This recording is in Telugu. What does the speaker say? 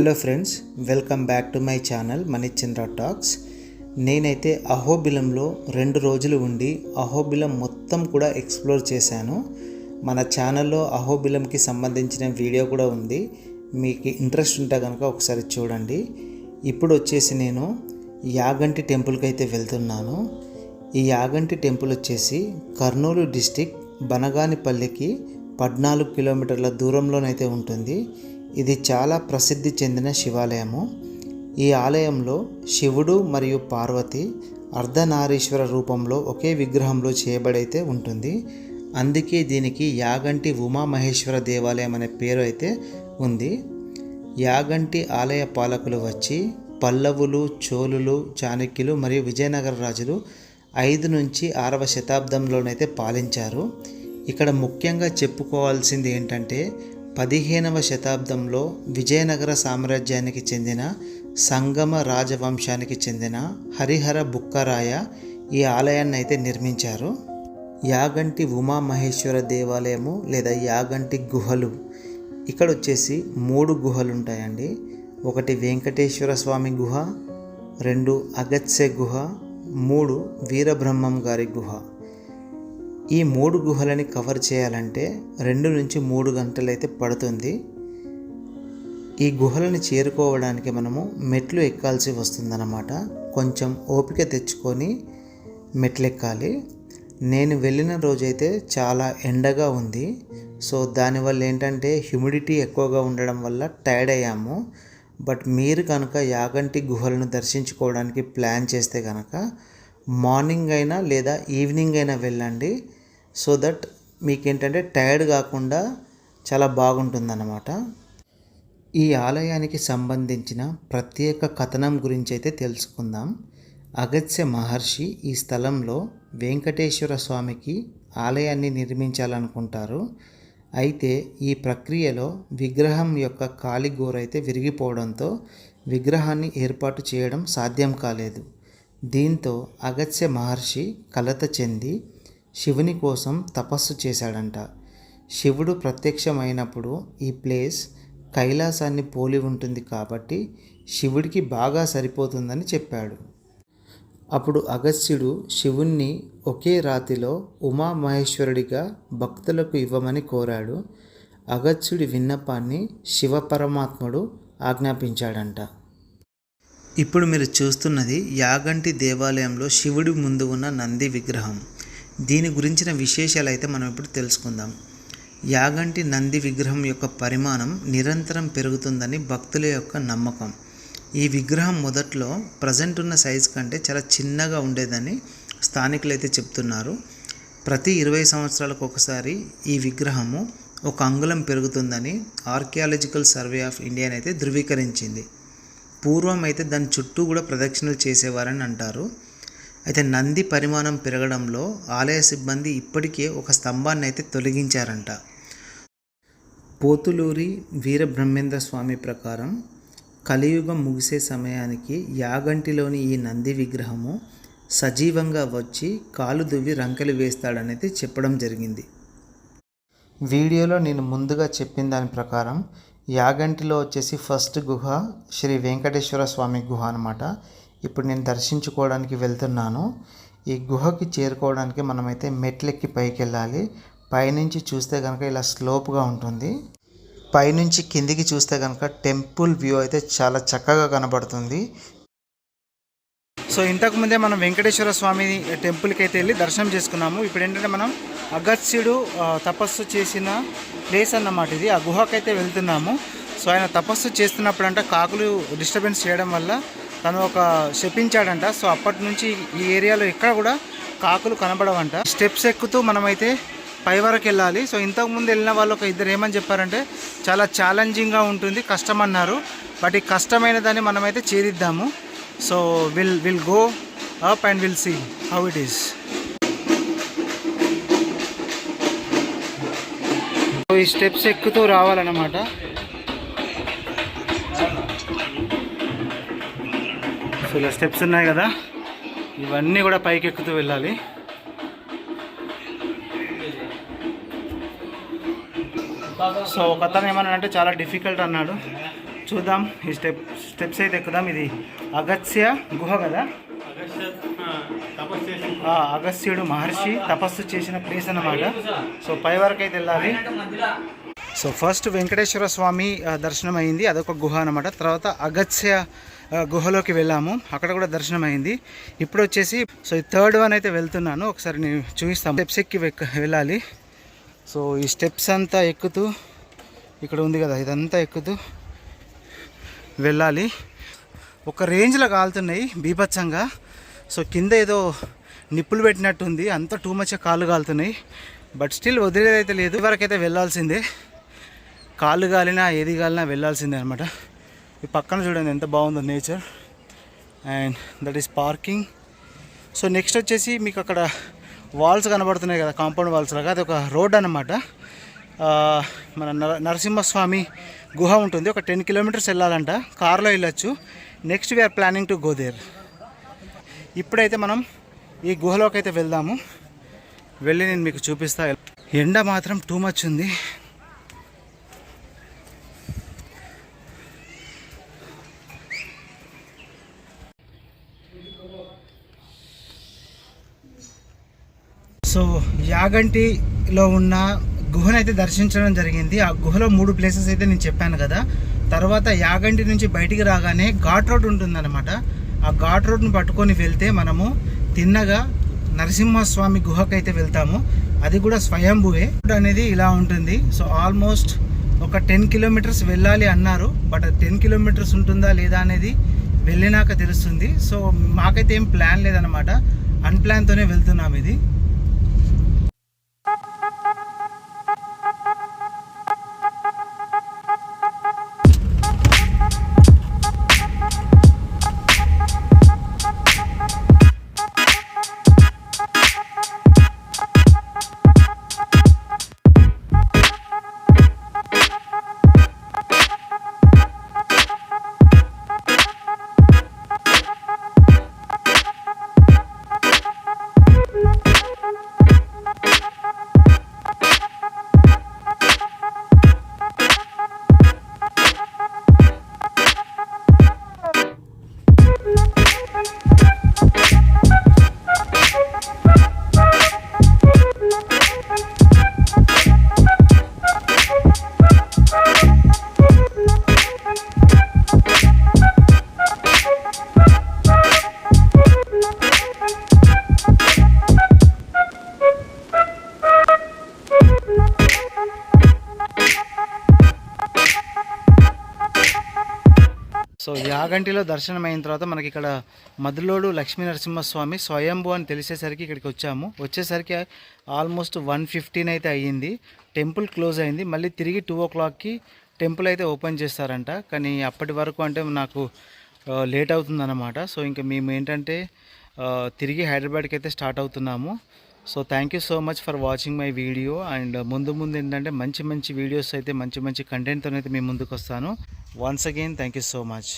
Hello friends, welcome back to my channel Manichandra talks. నేనైతే అహోబిలంలో 2 రోజులు ఉండి అహోబిలం మొత్తం కూడా ఎక్స్ప్లోర్ చేశాను. మన ఛానల్లో అహోబిలంకి సంబంధించిన వీడియో కూడా ఉంది. మీకు ఇంట్రెస్ట్ ఉంటే కనుక ఒకసారి చూడండి. ఇప్పుడు వచ్చేసి నేను యాగంటి టెంపుల్కి అయితే వెళ్తున్నాను. ఈ యాగంటి టెంపుల్ వచ్చేసి కర్నూలు డిస్టిక్ బనగానిపల్లికి 14 కిలోమీటర్ల దూరంలోనైతే ఉంటుంది. ఇది చాలా ప్రసిద్ధి చెందిన శివాలయము. ఈ ఆలయంలో శివుడు మరియు పార్వతి అర్ధనారీశ్వర రూపంలో ఒకే విగ్రహంలో చేయబడైతే ఉంటుంది. అందుకే దీనికి యాగంటి ఉమామహేశ్వర దేవాలయం అనే పేరు అయితే ఉంది. యాగంటి ఆలయ పాలకులు వచ్చి పల్లవులు, చోళులు, చాణక్యులు మరియు విజయనగర రాజులు 5 నుంచి 6వ శతాబ్దంలోనైతే పాలించారు. ఇక్కడ ముఖ్యంగా చెప్పుకోవాల్సింది ఏంటంటే 15వ శతాబ్దంలో విజయనగర సామ్రాజ్యానికి చెందిన సంగమ రాజవంశానికి చెందిన హరిహర బుక్కరాయ ఈ ఆలయాన్ని అయితే నిర్మించారు. యాగంటి ఉమామహేశ్వర దేవాలయము లేదా యాగంటి గుహలు, ఇక్కడ వచ్చేసి 3 గుహలు ఉంటాయండి. ఒకటి వెంకటేశ్వర స్వామి గుహ, 2 అగత్స్య గుహ, 3 వీరబ్రహ్మం గారి గుహ. ఈ 3 గుహలని కవర్ చేయాలంటే 2 నుంచి 3 గంటలు అయితే పడుతుంది. ఈ గుహలను చేరుకోవడానికి మనము మెట్లు ఎక్కాల్సి వస్తుందన్నమాట. కొంచెం ఓపిక తెచ్చుకొని మెట్లు ఎక్కాలి. నేను వెళ్ళిన రోజైతే చాలా ఎండగా ఉంది. సో దానివల్ల ఏంటంటే హ్యూమిడిటీ ఎక్కువగా ఉండడం వల్ల టైర్డ్ అయ్యాము. బట్ మీరు కనుక యాగంటి గుహలను దర్శించుకోవడానికి ప్లాన్ చేస్తే కనుక మార్నింగ్ అయినా లేదా ఈవినింగ్ అయినా వెళ్ళండి. సో దట్ మీకేంటంటే టైర్డ్ కాకుండా చాలా బాగుంటుందన్నమాట. ఈ ఆలయానికి సంబంధించిన ప్రత్యేక కథనం గురించి అయితే తెలుసుకుందాం. అగత్స్య మహర్షి ఈ స్థలంలో వెంకటేశ్వర స్వామికి ఆలయాన్ని నిర్మించాలనుకుంటారు. అయితే ఈ ప్రక్రియలో విగ్రహం యొక్క కాలి గోర అయితే విరిగిపోవడంతో విగ్రహాన్ని ఏర్పాటు చేయడం సాధ్యం కాలేదు. దీంతో అగత్స్య మహర్షి కలత చెంది శివుని కోసం తపస్సు చేశాడంట. శివుడు ప్రత్యక్షమైనప్పుడు ఈ ప్లేస్ కైలాసాన్ని పోలి ఉంటుంది కాబట్టి శివుడికి బాగా సరిపోతుందని చెప్పాడు. అప్పుడు అగస్త్యుడు శివుణ్ణి ఒకే రాతిలో ఉమామహేశ్వరుడిగా భక్తులకు ఇవ్వమని కోరాడు. అగస్త్యుడి విన్నపాన్ని శివపరమాత్ముడు ఆజ్ఞాపించాడంట. ఇప్పుడు మీరు చూస్తున్నది యాగంటి దేవాలయంలో శివుడి ముందు ఉన్న నంది విగ్రహం. దీని గురించిన విశేషాలు అయితే మనం ఇప్పుడు తెలుసుకుందాం. యాగంటి నంది విగ్రహం యొక్క పరిమాణం నిరంతరం పెరుగుతుందని భక్తుల యొక్క నమ్మకం. ఈ విగ్రహం మొదట్లో ప్రజెంట్ ఉన్న సైజు కంటే చాలా చిన్నగా ఉండేదని స్థానికులు అయితే చెప్తున్నారు. ప్రతి 20 సంవత్సరాలకు ఒకసారి ఈ విగ్రహము 1 అంగుళం పెరుగుతుందని ఆర్కియాలజికల్ సర్వే ఆఫ్ ఇండియా అయితే ధృవీకరించింది. పూర్వం అయితే దాని చుట్టూ కూడా ప్రదక్షిణలు చేసేవారని అంటారు. అయితే నంది పరిమాణం పెరగడంలో ఆలయ సిబ్బంది ఇప్పటికే ఒక స్తంభాన్ని అయితే తొలగించారంట. పోతులూరి వీరబ్రహ్మేంద్ర స్వామి ప్రకారం కలియుగం ముగిసే సమయానికి యాగంటిలోని ఈ నంది విగ్రహము సజీవంగా వచ్చి కాలు దువ్వి రంకెలు వేస్తాడనేది చెప్పడం జరిగింది. వీడియోలో నేను ముందుగా చెప్పిన దాని ప్రకారం యాగంటిలో వచ్చేసి ఫస్ట్ గుహ శ్రీ వెంకటేశ్వర స్వామి గుహ అనమాట. ఇప్పుడు నేను దర్శించుకోవడానికి వెళ్తున్నాను. ఈ గుహకి చేరుకోవడానికి మనమైతే మెట్లెక్కి పైకి వెళ్ళాలి. పైనుంచి చూస్తే కనుక ఇలా స్లోప్గా ఉంటుంది. పైనుంచి కిందికి చూస్తే కనుక టెంపుల్ వ్యూ అయితే చాలా చక్కగా కనబడుతుంది. సో ఇంతకుముందే మనం వెంకటేశ్వర స్వామి టెంపుల్కి అయితే వెళ్ళి దర్శనం చేసుకున్నాము. ఇప్పుడు ఏంటంటే మనం అగస్త్యుడు తపస్సు చేసిన ప్లేస్ అన్నమాట ఇది. ఆ గుహకైతే వెళ్తున్నాము. సో ఆయన తపస్సు చేస్తున్నప్పుడు అంట కాకులు డిస్టర్బెన్స్ చేయడం వల్ల తను ఒక శపించాడంట. సో అప్పటి నుంచి ఈ ఏరియాలో ఎక్కడ కూడా కాకులు కనబడవంట. స్టెప్స్ ఎక్కుతూ మనమైతే పై వరకు వెళ్ళాలి. సో ఇంతకుముందు వెళ్ళిన వాళ్ళు ఒక 2 ఏమని చెప్పారంటే చాలా ఛాలెంజింగ్గా ఉంటుంది, కష్టం అన్నారు. బట్ ఈ కష్టమైన దాన్ని మనమైతే ఛేదిద్దాము. So will go up and will see how it is. So ఈ స్టెప్స్ ఎక్కుతూ రావాలన్నమాట. సో ఇలా స్టెప్స్ ఉన్నాయి కదా, ఇవన్నీ కూడా పైకి ఎక్కుతూ వెళ్ళాలి. సో ఒక అతను ఏమన్నాడంటే చాలా డిఫికల్ట్ అన్నాడు. చూద్దాం ఈ స్టెప్స్ అయితే ఎక్కుదాం. ఇది అగస్త్య గుహ కదా, అగస్త్యుడు మహర్షి తపస్సు చేసిన ప్లేస్ అన్నమాట. సో పై వరకు అయితే వెళ్ళాలి. సో ఫస్ట్ వెంకటేశ్వర స్వామి దర్శనం అయింది, అదొక గుహ అనమాట. తర్వాత అగస్త్య గుహలోకి వెళ్ళాము, అక్కడ కూడా దర్శనం అయింది. ఇప్పుడు వచ్చేసి సో ఈ థర్డ్ వన్ అయితే వెళ్తున్నాను, ఒకసారి నేను చూపిస్తాను. స్టెప్స్ ఎక్కి వెళ్ళాలి. సో ఈ స్టెప్స్ అంతా ఎక్కుతూ ఇక్కడ ఉంది కదా, ఇదంతా ఎక్కుతూ వెళ్ళాలి. ఒక రేంజ్లో కాలుతున్నాయి బీభత్సంగా. సో కింద ఏదో నిప్పులు పెట్టినట్టుంది, అంత టూ మచ్ కాళ్ళు కాలుతున్నాయి. బట్ స్టిల్ వదిలేదైతే లేదు, ఇవరకైతే వెళ్ళాల్సిందే. కాళ్ళు కాలినా ఏది కాలినా వెళ్ళాల్సిందే అనమాట. ఈ పక్కన చూడండి ఎంత బాగుందో nature. And that is parking. So next వచ్చేసి మీకు అక్కడ వాల్స్ కనబడుతున్నాయి కదా, కాంపౌండ్ వాల్స్ లాగా, అది ఒక రోడ్ అన్నమాట. మన నరసింహస్వామి గుహ ఉంటుంది, ఒక 10 కిలోమీటర్స్ వెళ్ళాలంట, కార్లో వెళ్ళొచ్చు. Next we are planning to go there. ఇప్పుడైతే మనం ఈ గుహలోకి అయితే వెళ్దాము, వెళ్ళి నేను మీకు చూపిస్తా. ఎండ మాత్రం టూ మచ్ ఉంది. సో యాగంటిలో ఉన్న గుహనైతే దర్శించడం జరిగింది. ఆ గుహలో 3 ప్లేసెస్ అయితే నేను చెప్పాను కదా. తర్వాత యాగంటి నుంచి బయటికి రాగానే ఘాట్ రోడ్ ఉంటుందన్నమాట. ఆ ఘాట్ రోడ్ని పట్టుకొని వెళ్తే మనము తిన్నగా నరసింహస్వామి గుహకైతే వెళ్తాము. అది కూడా స్వయంభువే అనేది ఇలా ఉంటుంది. సో ఆల్మోస్ట్ ఒక 10 కిలోమీటర్స్ వెళ్ళాలి అన్నారు. బట్ 10 కిలోమీటర్స్ ఉంటుందా లేదా అనేది వెళ్ళినాక తెలుస్తుంది. సో మాకైతే ఏం ప్లాన్ లేదనమాట, అన్ప్లాన్తోనే వెళ్తున్నాం. ఇది సో యాగంటిలో దర్శనం అయిన తర్వాత మనకి ఇక్కడ మధులోడు లక్ష్మీ నరసింహస్వామి స్వయంభూ అని తెలిసేసరికి ఇక్కడికి వచ్చేసరికి ఆల్మోస్ట్ 1:15 అయితే అయ్యింది. టెంపుల్ క్లోజ్ అయింది. మళ్ళీ తిరిగి 2 o'clockకి టెంపుల్ అయితే ఓపెన్ చేస్తారంట. కానీ అప్పటి వరకు అంటే నాకు లేట్ అవుతుందన్నమాట. సో ఇంకా మేము ఏంటంటే తిరిగి హైదరాబాద్కి అయితే స్టార్ట్ అవుతున్నాము. So thank you so much for watching my video. And ముందు ఏంటంటే మంచి వీడియోస్ అయితే మంచి కంటెంట్తో అయితే మేము ముందుకు వస్తాను. Once again thank you so much.